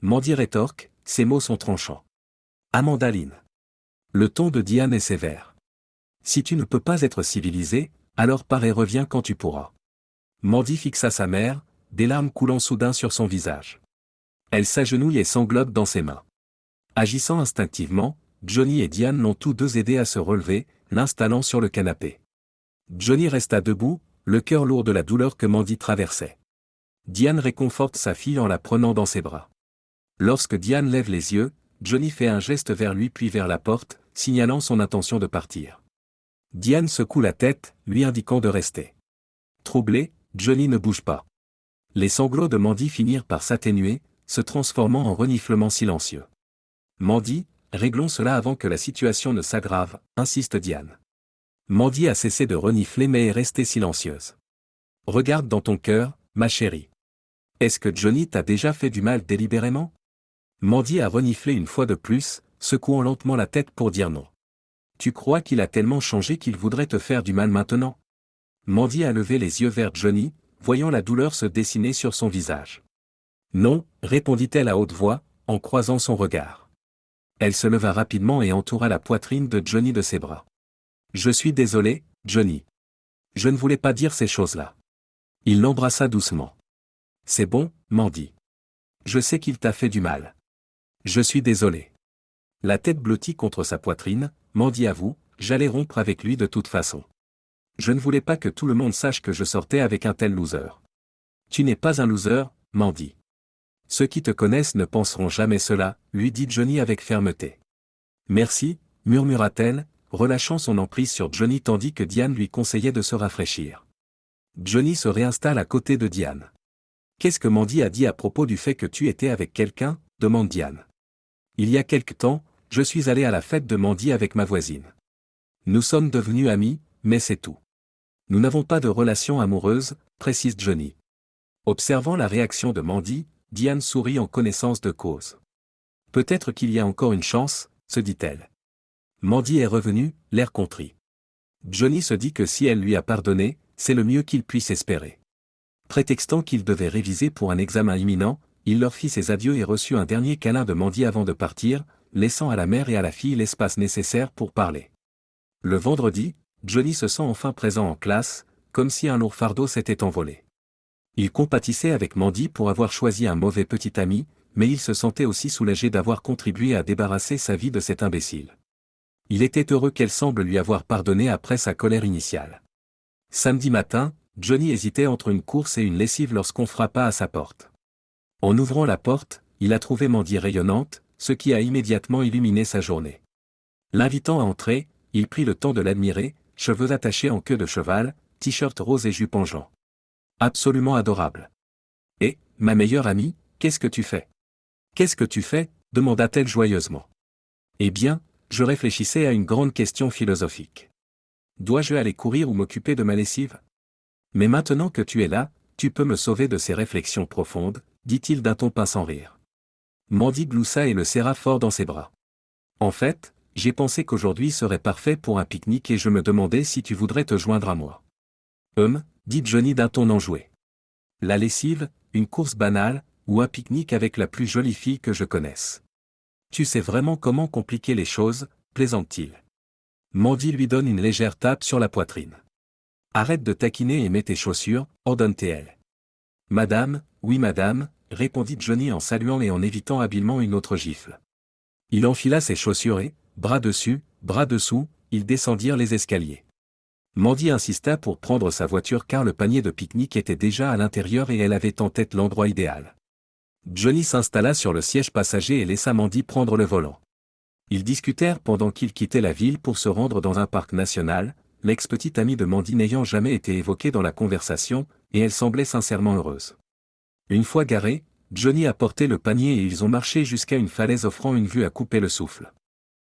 Mandy rétorque, ses mots sont tranchants. Amandaline. Le ton de Diane est sévère. Si tu ne peux pas être civilisé, alors pars et reviens quand tu pourras. Mandy fixa sa mère, des larmes coulant soudain sur son visage. Elle s'agenouille et sanglote dans ses mains. Agissant instinctivement, Johnny et Diane l'ont tous deux aidé à se relever, l'installant sur le canapé. Johnny resta debout, le cœur lourd de la douleur que Mandy traversait. Diane réconforte sa fille en la prenant dans ses bras. Lorsque Diane lève les yeux, Johnny fait un geste vers lui puis vers la porte, signalant son intention de partir. Diane secoue la tête, lui indiquant de rester. Troublé, Johnny ne bouge pas. Les sanglots de Mandy finirent par s'atténuer, se transformant en reniflements silencieux. Mandy, réglons cela avant que la situation ne s'aggrave, insiste Diane. Mandy a cessé de renifler mais est restée silencieuse. Regarde dans ton cœur, ma chérie. Est-ce que Johnny t'a déjà fait du mal délibérément? Mandy a reniflé une fois de plus, secouant lentement la tête pour dire non. Tu crois qu'il a tellement changé qu'il voudrait te faire du mal maintenant? Mandy a levé les yeux vers Johnny, voyant la douleur se dessiner sur son visage. Non, répondit-elle à haute voix, en croisant son regard. Elle se leva rapidement et entoura la poitrine de Johnny de ses bras. Je suis désolé, Johnny. Je ne voulais pas dire ces choses-là. Il l'embrassa doucement. C'est bon, Mandy. Je sais qu'il t'a fait du mal. Je suis désolé. La tête blottie contre sa poitrine, Mandy avoue, j'allais rompre avec lui de toute façon. Je ne voulais pas que tout le monde sache que je sortais avec un tel loser. Tu n'es pas un loser, Mandy. Ceux qui te connaissent ne penseront jamais cela, lui dit Johnny avec fermeté. Merci, murmura-t-elle, relâchant son emprise sur Johnny tandis que Diane lui conseillait de se rafraîchir. Johnny se réinstalle à côté de Diane. Qu'est-ce que Mandy a dit à propos du fait que tu étais avec quelqu'un? Demande Diane. Il y a quelque temps, je suis allé à la fête de Mandy avec ma voisine. Nous sommes devenus amis, mais c'est tout. Nous n'avons pas de relation amoureuse, précise Johnny. Observant la réaction de Mandy, Diane sourit en connaissance de cause. Peut-être qu'il y a encore une chance, se dit-elle. Mandy est revenue, l'air contrit. Johnny se dit que si elle lui a pardonné, c'est le mieux qu'il puisse espérer. Prétextant qu'il devait réviser pour un examen imminent, il leur fit ses adieux et reçut un dernier câlin de Mandy avant de partir, laissant à la mère et à la fille l'espace nécessaire pour parler. Le vendredi, Johnny se sent enfin présent en classe, comme si un lourd fardeau s'était envolé. Il compatissait avec Mandy pour avoir choisi un mauvais petit ami, mais il se sentait aussi soulagé d'avoir contribué à débarrasser sa vie de cet imbécile. Il était heureux qu'elle semble lui avoir pardonné après sa colère initiale. Samedi matin, Johnny hésitait entre une course et une lessive lorsqu'on frappa à sa porte. En ouvrant la porte, il a trouvé Mandy rayonnante, ce qui a immédiatement illuminé sa journée. L'invitant à entrer, il prit le temps de l'admirer, cheveux attachés en queue de cheval, t-shirt rose et jupe en jean. Absolument adorable. Et, ma meilleure amie, qu'est-ce que tu fais? Qu'est-ce que tu fais? Demanda-t-elle joyeusement. Eh bien, je réfléchissais à une grande question philosophique. Dois-je aller courir ou m'occuper de ma lessive? Mais maintenant que tu es là, tu peux me sauver de ces réflexions profondes, dit-il d'un ton pince sans rire. Mandy gloussa et le serra fort dans ses bras. En fait, j'ai pensé qu'aujourd'hui serait parfait pour un pique-nique et je me demandais si tu voudrais te joindre à moi. Dit Johnny d'un ton enjoué. La lessive, une course banale, ou un pique-nique avec la plus jolie fille que je connaisse. Tu sais vraiment comment compliquer les choses, plaisante-t-il. Mandy lui donne une légère tape sur la poitrine. Arrête de taquiner et mets tes chaussures, ordonne-t-elle. Madame, oui madame, répondit Johnny en saluant et en évitant habilement une autre gifle. Il enfila ses chaussures et, bras dessus, bras dessous, ils descendirent les escaliers. Mandy insista pour prendre sa voiture car le panier de pique-nique était déjà à l'intérieur et elle avait en tête l'endroit idéal. Johnny s'installa sur le siège passager et laissa Mandy prendre le volant. Ils discutèrent pendant qu'ils quittaient la ville pour se rendre dans un parc national, l'ex-petite amie de Mandy n'ayant jamais été évoquée dans la conversation, et elle semblait sincèrement heureuse. Une fois garé, Johnny a porté le panier et ils ont marché jusqu'à une falaise offrant une vue à couper le souffle.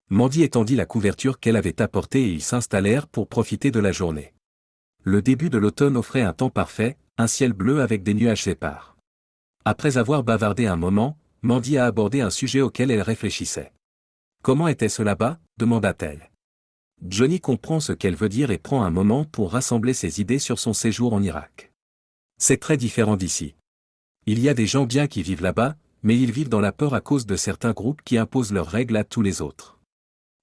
Mandy étendit la couverture qu'elle avait apportée et ils s'installèrent pour profiter de la journée. Le début de l'automne offrait un temps parfait, un ciel bleu avec des nuages épars. Après avoir bavardé un moment, Mandy a abordé un sujet auquel elle réfléchissait. « Comment était-ce là-bas » demanda-t-elle. Johnny comprend ce qu'elle veut dire et prend un moment pour rassembler ses idées sur son séjour en Irak. C'est très différent d'ici. Il y a des gens bien qui vivent là-bas, mais ils vivent dans la peur à cause de certains groupes qui imposent leurs règles à tous les autres.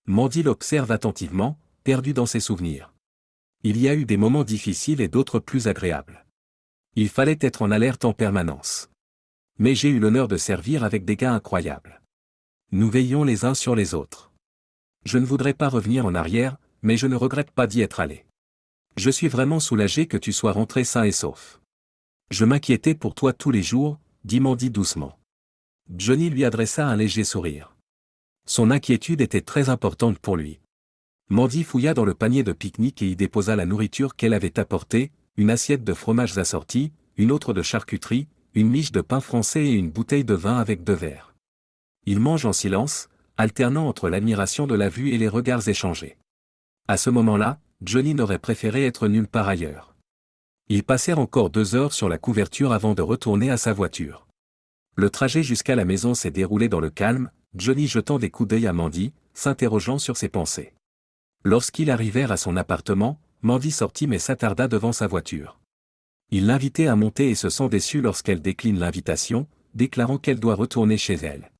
Mandy l'observe attentivement, perdu dans ses souvenirs. Il y a eu des moments difficiles et d'autres plus agréables. Il fallait être en alerte en permanence. Mais j'ai eu l'honneur de servir avec des gars incroyables. Nous veillions les uns sur les autres. Je ne voudrais pas revenir en arrière, mais je ne regrette pas d'y être allé. Je suis vraiment soulagé que tu sois rentré sain et sauf. Je m'inquiétais pour toi tous les jours, dit Mandy doucement. Johnny lui adressa un léger sourire. Son inquiétude était très importante pour lui. Mandy fouilla dans le panier de pique-nique et y déposa la nourriture qu'elle avait apportée, une assiette de fromages assortis, une autre de charcuterie, une miche de pain français et une bouteille de vin avec 2 verres. Ils mangent en silence, alternant entre l'admiration de la vue et les regards échangés. À ce moment-là, Johnny n'aurait préféré être nulle part ailleurs. Ils passèrent encore 2 heures sur la couverture avant de retourner à sa voiture. Le trajet jusqu'à la maison s'est déroulé dans le calme, Johnny jetant des coups d'œil à Mandy, s'interrogeant sur ses pensées. Lorsqu'ils arrivèrent à son appartement, Mandy sortit mais s'attarda devant sa voiture. Il l'invitait à monter et se sent déçu lorsqu'elle décline l'invitation, déclarant qu'elle doit retourner chez elle.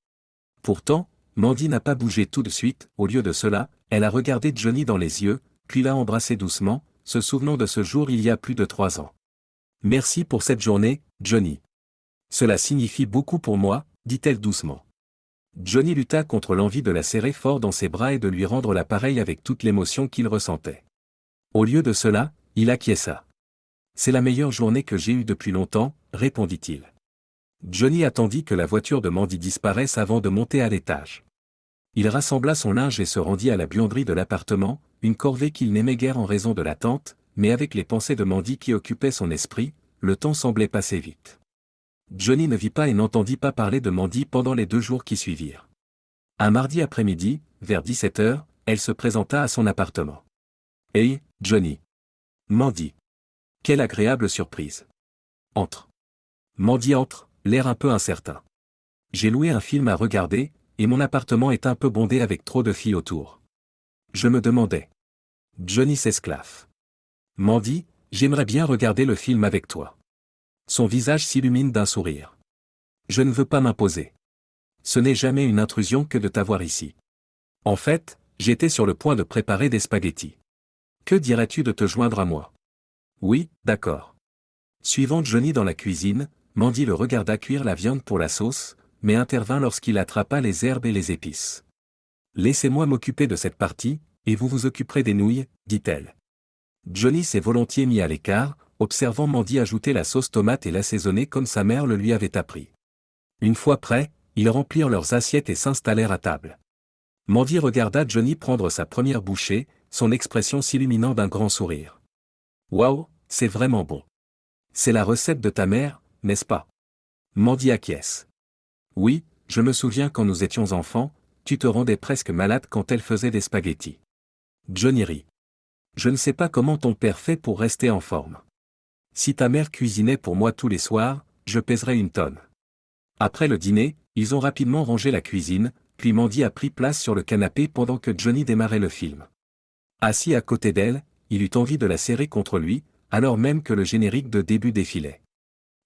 Pourtant, Mandy n'a pas bougé tout de suite, au lieu de cela, elle a regardé Johnny dans les yeux, puis l'a embrassé doucement, se souvenant de ce jour il y a plus de 3 ans. « Merci pour cette journée, Johnny. Cela signifie beaucoup pour moi, dit-elle doucement. Johnny lutta contre l'envie de la serrer fort dans ses bras et de lui rendre l'appareil avec toute l'émotion qu'il ressentait. Au lieu de cela, il acquiesça. « C'est la meilleure journée que j'ai eue depuis longtemps, répondit-il. Johnny attendit que la voiture de Mandy disparaisse avant de monter à l'étage. Il rassembla son linge et se rendit à la buanderie de l'appartement, une corvée qu'il n'aimait guère en raison de l'attente, mais avec les pensées de Mandy qui occupaient son esprit, le temps semblait passer vite. Johnny ne vit pas et n'entendit pas parler de Mandy pendant les 2 jours qui suivirent. Un mardi après-midi, vers 17 heures, elle se présenta à son appartement. « Hey, Johnny. » Mandy. « Quelle agréable surprise. » « Entre. » Mandy entre, l'air un peu incertain. « J'ai loué un film à regarder, et mon appartement est un peu bondé avec trop de filles autour. Je me demandais. » Johnny s'esclaffe. « Mandy, j'aimerais bien regarder le film avec toi. » Son visage s'illumine d'un sourire. « Je ne veux pas m'imposer. Ce n'est jamais une intrusion que de t'avoir ici. En fait, j'étais sur le point de préparer des spaghettis. Que dirais-tu de te joindre à moi ? » Oui, d'accord. Suivant Johnny dans la cuisine, Mandy le regarda cuire la viande pour la sauce, mais intervint lorsqu'il attrapa les herbes et les épices. « Laissez-moi m'occuper de cette partie, et vous vous occuperez des nouilles, dit-elle. Johnny s'est volontiers mis à l'écart, observant Mandy ajouter la sauce tomate et l'assaisonner comme sa mère le lui avait appris. Une fois prêts, ils remplirent leurs assiettes et s'installèrent à table. Mandy regarda Johnny prendre sa première bouchée, son expression s'illuminant d'un grand sourire. « Waouh, c'est vraiment bon. C'est la recette de ta mère, n'est-ce pas ? » Mandy acquiesce. « Oui, je me souviens quand nous étions enfants, tu te rendais presque malade quand elle faisait des spaghettis. » Johnny rit. « Je ne sais pas comment ton père fait pour rester en forme. Si ta mère cuisinait pour moi tous les soirs, je pèserais 1 tonne. » Après le dîner, ils ont rapidement rangé la cuisine, puis Mandy a pris place sur le canapé pendant que Johnny démarrait le film. Assis à côté d'elle, il eut envie de la serrer contre lui, alors même que le générique de début défilait.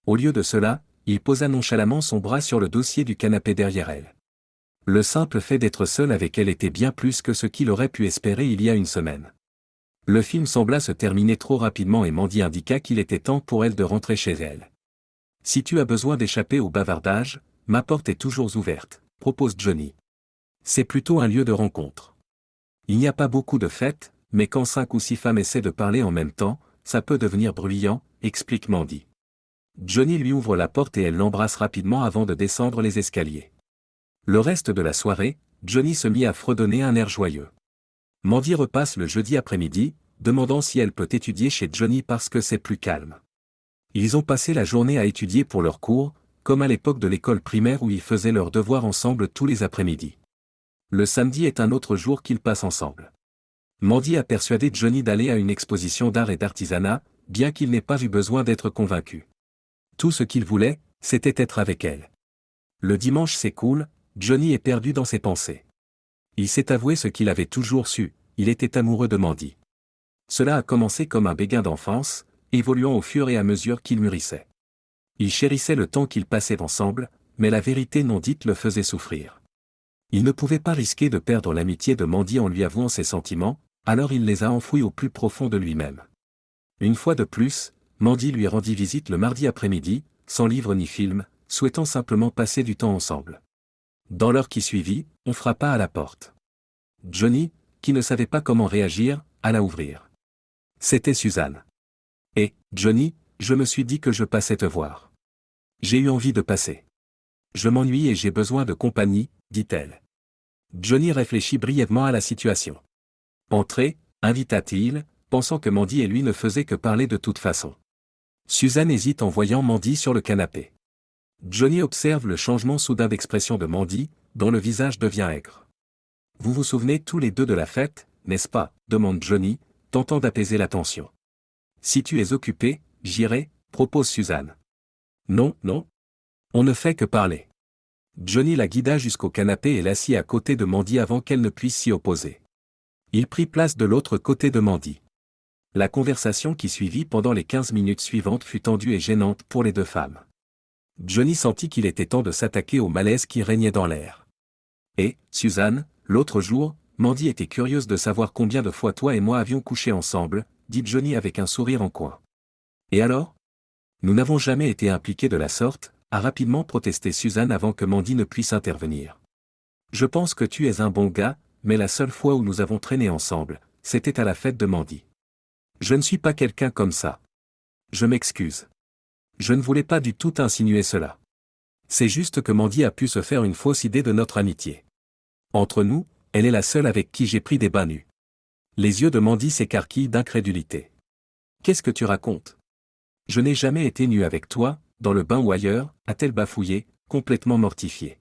Au lieu de cela, il posa nonchalamment son bras sur le dossier du canapé derrière elle. Le simple fait d'être seul avec elle était bien plus que ce qu'il aurait pu espérer il y a 1 semaine. Le film sembla se terminer trop rapidement et Mandy indiqua qu'il était temps pour elle de rentrer chez elle. « Si tu as besoin d'échapper au bavardage, ma porte est toujours ouverte, » propose Johnny. C'est plutôt un lieu de rencontre. Il n'y a pas beaucoup de fêtes, mais quand 5 ou 6 femmes essaient de parler en même temps, ça peut devenir bruyant, explique Mandy. Johnny lui ouvre la porte et elle l'embrasse rapidement avant de descendre les escaliers. Le reste de la soirée, Johnny se mit à fredonner un air joyeux. Mandy repasse le jeudi après-midi, demandant si elle peut étudier chez Johnny parce que c'est plus calme. Ils ont passé la journée à étudier pour leurs cours, comme à l'époque de l'école primaire où ils faisaient leurs devoirs ensemble tous les après-midi. Le samedi est un autre jour qu'ils passent ensemble. Mandy a persuadé Johnny d'aller à une exposition d'art et d'artisanat, bien qu'il n'ait pas eu besoin d'être convaincu. Tout ce qu'il voulait, c'était être avec elle. Le dimanche s'écoule, Johnny est perdu dans ses pensées. Il s'est avoué ce qu'il avait toujours su, il était amoureux de Mandy. Cela a commencé comme un béguin d'enfance, évoluant au fur et à mesure qu'il mûrissait. Il chérissait le temps qu'ils passaient ensemble, mais la vérité non dite le faisait souffrir. Il ne pouvait pas risquer de perdre l'amitié de Mandy en lui avouant ses sentiments, alors il les a enfouis au plus profond de lui-même. Une fois de plus, Mandy lui rendit visite le mardi après-midi, sans livre ni film, souhaitant simplement passer du temps ensemble. Dans l'heure qui suivit, on frappa à la porte. Johnny, qui ne savait pas comment réagir, alla ouvrir. C'était Suzanne. « Et, Johnny, je me suis dit que je passais te voir. J'ai eu envie de passer. Je m'ennuie et j'ai besoin de compagnie, dit-elle. » Johnny réfléchit brièvement à la situation. « Entrez, invita-t-il, pensant que Mandy et lui ne faisaient que parler de toute façon. » Suzanne hésite en voyant Mandy sur le canapé. Johnny observe le changement soudain d'expression de Mandy, dont le visage devient aigre. « Vous vous souvenez tous les deux de la fête, n'est-ce pas ?» demande Johnny, tentant d'apaiser la tension. « Si tu es occupé, j'irai, propose Suzanne. »« Non, non. On ne fait que parler. » Johnny la guida jusqu'au canapé et l'assit à côté de Mandy avant qu'elle ne puisse s'y opposer. Il prit place de l'autre côté de Mandy. La conversation qui suivit pendant les 15 minutes suivantes fut tendue et gênante pour les deux femmes. Johnny sentit qu'il était temps de s'attaquer au malaise qui régnait dans l'air. « Et, Suzanne, l'autre jour, Mandy était curieuse de savoir combien de fois toi et moi avions couché ensemble, » dit Johnny avec un sourire en coin. « Et alors ? Nous n'avons jamais été impliqués de la sorte, » a rapidement protesté Suzanne avant que Mandy ne puisse intervenir. « Je pense que tu es un bon gars, mais la seule fois où nous avons traîné ensemble, c'était à la fête de Mandy. Je ne suis pas quelqu'un comme ça. Je m'excuse. Je ne voulais pas du tout insinuer cela. C'est juste que Mandy a pu se faire une fausse idée de notre amitié. Entre nous, elle est la seule avec qui j'ai pris des bains nus. » Les yeux de Mandy s'écarquillent d'incrédulité. « Qu'est-ce que tu racontes ? Je n'ai jamais été nu avec toi, dans le bain ou ailleurs, » a-t-elle bafouillé, complètement mortifiée.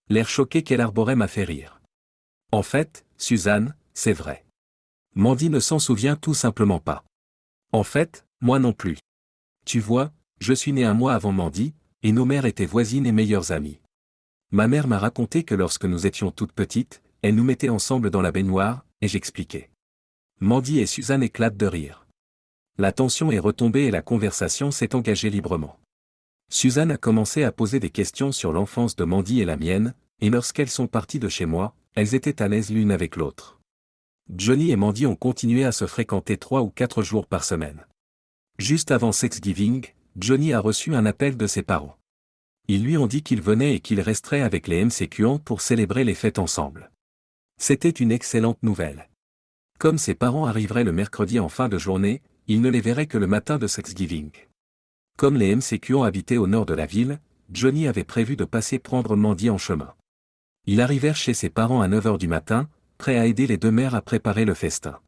L'air choqué qu'elle arborait m'a fait rire. « En fait, Suzanne, c'est vrai. Mandy ne s'en souvient tout simplement pas. En fait, moi non plus. Tu vois, je suis né un mois avant Mandy, et nos mères étaient voisines et meilleures amies. Ma mère m'a raconté que lorsque nous étions toutes petites, elle nous mettait ensemble dans la baignoire, et j'expliquais. » Mandy et Suzanne éclatent de rire. La tension est retombée et la conversation s'est engagée librement. Suzanne a commencé à poser des questions sur l'enfance de Mandy et la mienne, et lorsqu'elles sont parties de chez moi, elles étaient à l'aise l'une avec l'autre. Johnny et Mandy ont continué à se fréquenter 3 ou 4 jours par semaine. Juste avant Thanksgiving, Johnny a reçu un appel de ses parents. Ils lui ont dit qu'ils venaient et qu'ils resteraient avec les MCQants pour célébrer les fêtes ensemble. C'était une excellente nouvelle. Comme ses parents arriveraient le mercredi en fin de journée, ils ne les verraient que le matin de Thanksgiving. Comme les MCQants habitaient au nord de la ville, Johnny avait prévu de passer prendre Mandy en chemin. Ils arrivèrent chez ses parents à 9h du matin, prêts à aider les deux mères à préparer le festin.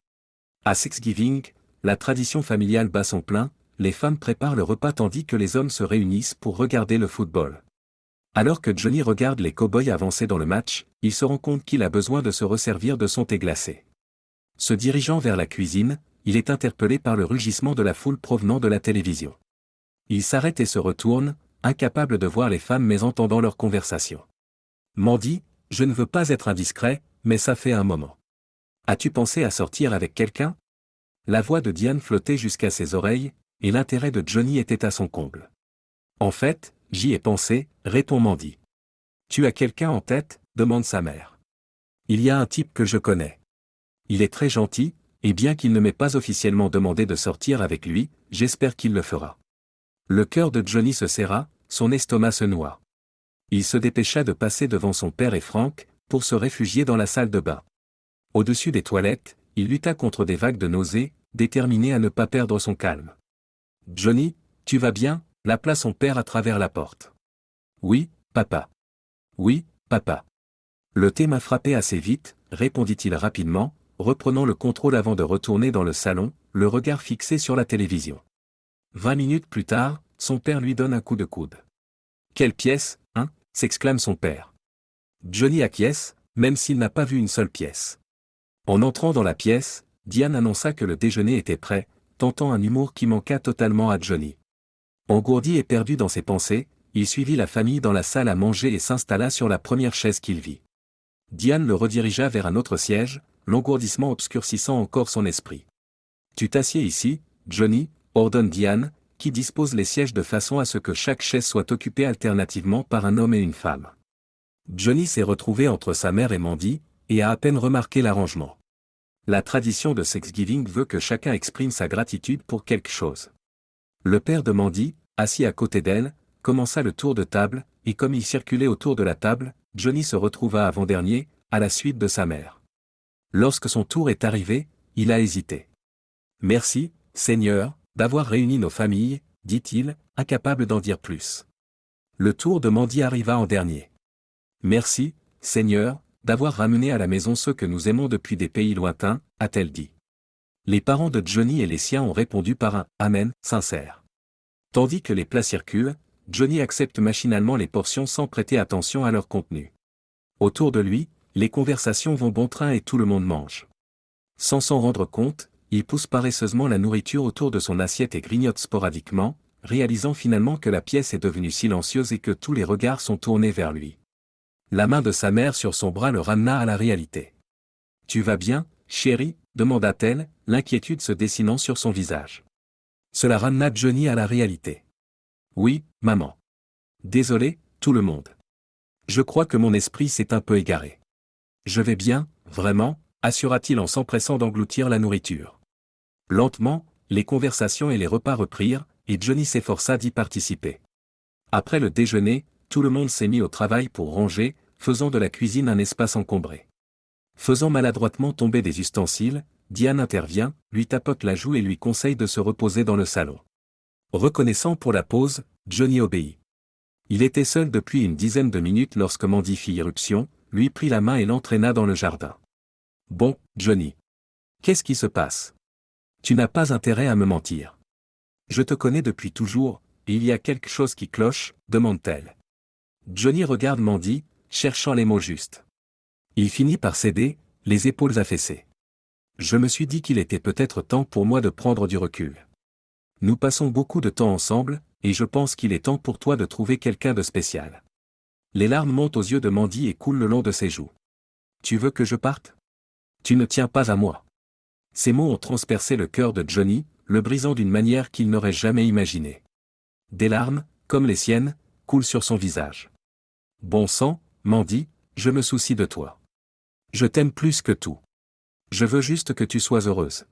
À Thanksgiving, la tradition familiale bat son plein, les femmes préparent le repas tandis que les hommes se réunissent pour regarder le football. Alors que Johnny regarde les cow-boys avancer dans le match, il se rend compte qu'il a besoin de se resservir de son thé glacé. Se dirigeant vers la cuisine, il est interpellé par le rugissement de la foule provenant de la télévision. Il s'arrête et se retourne, incapable de voir les femmes mais entendant leur conversation. « Mandy, je ne veux pas être indiscret, mais ça fait un moment. As-tu pensé à sortir avec quelqu'un ?» La voix de Diane flottait jusqu'à ses oreilles, et l'intérêt de Johnny était à son comble. « En fait, j'y ai pensé, » répond Mandy. « Tu as quelqu'un en tête ?» demande sa mère. « Il y a un type que je connais. Il est très gentil, et bien qu'il ne m'ait pas officiellement demandé de sortir avec lui, j'espère qu'il le fera. » Le cœur de Johnny se serra, son estomac se noua. Il se dépêcha de passer devant son père et Frank, pour se réfugier dans la salle de bain. Au-dessus des toilettes, il lutta contre des vagues de nausées, déterminé à ne pas perdre son calme. « Johnny, tu vas bien ?» l'appela son père à travers la porte. « Oui, papa. Oui, papa. Le thé m'a frappé assez vite, » répondit-il rapidement, reprenant le contrôle avant de retourner dans le salon, le regard fixé sur la télévision. 20 minutes plus tard, son père lui donne un coup de coude. « Quelle pièce, hein ?» s'exclame son père. Johnny acquiesce, même s'il n'a pas vu une seule pièce. En entrant dans la pièce, Diane annonça que le déjeuner était prêt, tentant un humour qui manqua totalement à Johnny. Engourdi et perdu dans ses pensées, il suivit la famille dans la salle à manger et s'installa sur la première chaise qu'il vit. Diane le redirigea vers un autre siège, l'engourdissement obscurcissant encore son esprit. « Tu t'assieds ici, Johnny », ordonne Diane, qui dispose les sièges de façon à ce que chaque chaise soit occupée alternativement par un homme et une femme. Johnny s'est retrouvé entre sa mère et Mandy, et a à peine remarqué l'arrangement. La tradition de Thanksgiving veut que chacun exprime sa gratitude pour quelque chose. Le père de Mandy, assis à côté d'elle, commença le tour de table, et comme il circulait autour de la table, Johnny se retrouva avant-dernier, à la suite de sa mère. Lorsque son tour est arrivé, il a hésité. « Merci, Seigneur, d'avoir réuni nos familles, » dit-il, incapable d'en dire plus. Le tour de Mandy arriva en dernier. « Merci, Seigneur, d'avoir ramené à la maison ceux que nous aimons depuis des pays lointains, » a-t-elle dit. Les parents de Johnny et les siens ont répondu par un « Amen » sincère. Tandis que les plats circulent, Johnny accepte machinalement les portions sans prêter attention à leur contenu. Autour de lui, les conversations vont bon train et tout le monde mange. Sans s'en rendre compte, il pousse paresseusement la nourriture autour de son assiette et grignote sporadiquement, réalisant finalement que la pièce est devenue silencieuse et que tous les regards sont tournés vers lui. La main de sa mère sur son bras le ramena à la réalité. « Tu vas bien, chérie ?» demanda-t-elle, l'inquiétude se dessinant sur son visage. Cela ramena Johnny à la réalité. « Oui, maman. Désolé, tout le monde. Je crois que mon esprit s'est un peu égaré. Je vais bien, vraiment, assura-t-il en s'empressant d'engloutir la nourriture. Lentement, les conversations et les repas reprirent, et Johnny s'efforça d'y participer. Après le déjeuner, tout le monde s'est mis au travail pour ranger, faisant de la cuisine un espace encombré. Faisant maladroitement tomber des ustensiles, Diane intervient, lui tapote la joue et lui conseille de se reposer dans le salon. Reconnaissant pour la pause, Johnny obéit. Il était seul depuis une dizaine de minutes lorsque Mandy fit irruption, lui prit la main et l'entraîna dans le jardin. « Bon, Johnny. Qu'est-ce qui se passe? Tu n'as pas intérêt à me mentir. Je te connais depuis toujours, et il y a quelque chose qui cloche, demande-t-elle. Johnny regarde Mandy, cherchant les mots justes. Il finit par céder, les épaules affaissées. Je me suis dit qu'il était peut-être temps pour moi de prendre du recul. Nous passons beaucoup de temps ensemble, et je pense qu'il est temps pour toi de trouver quelqu'un de spécial. Les larmes montent aux yeux de Mandy et coulent le long de ses joues. Tu veux que je parte? Tu ne tiens pas à moi. Ces mots ont transpercé le cœur de Johnny, le brisant d'une manière qu'il n'aurait jamais imaginée. Des larmes, comme les siennes, coulent sur son visage. Bon sang, Mandy, je me soucie de toi. Je t'aime plus que tout. Je veux juste que tu sois heureuse.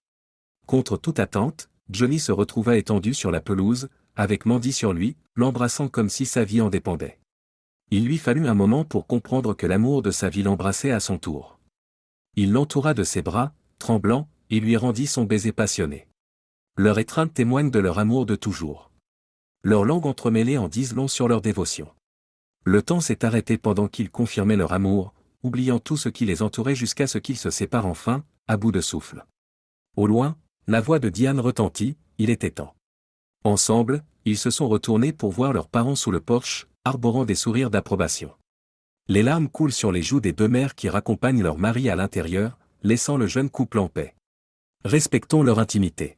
Contre toute attente, Johnny se retrouva étendu sur la pelouse, avec Mandy sur lui, l'embrassant comme si sa vie en dépendait. Il lui fallut un moment pour comprendre que l'amour de sa vie l'embrassait à son tour. Il l'entoura de ses bras, tremblant, et lui rendit son baiser passionné. Leur étreinte témoigne de leur amour de toujours. Leurs langues entremêlées en disent long sur leur dévotion. Le temps s'est arrêté pendant qu'ils confirmaient leur amour, oubliant tout ce qui les entourait jusqu'à ce qu'ils se séparent enfin, à bout de souffle. Au loin, la voix de Diane retentit, il était temps. Ensemble, ils se sont retournés pour voir leurs parents sous le porche, arborant des sourires d'approbation. Les larmes coulent sur les joues des deux mères qui raccompagnent leur mari à l'intérieur, laissant le jeune couple en paix. Respectons leur intimité.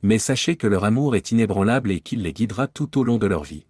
Mais sachez que leur amour est inébranlable et qu'il les guidera tout au long de leur vie.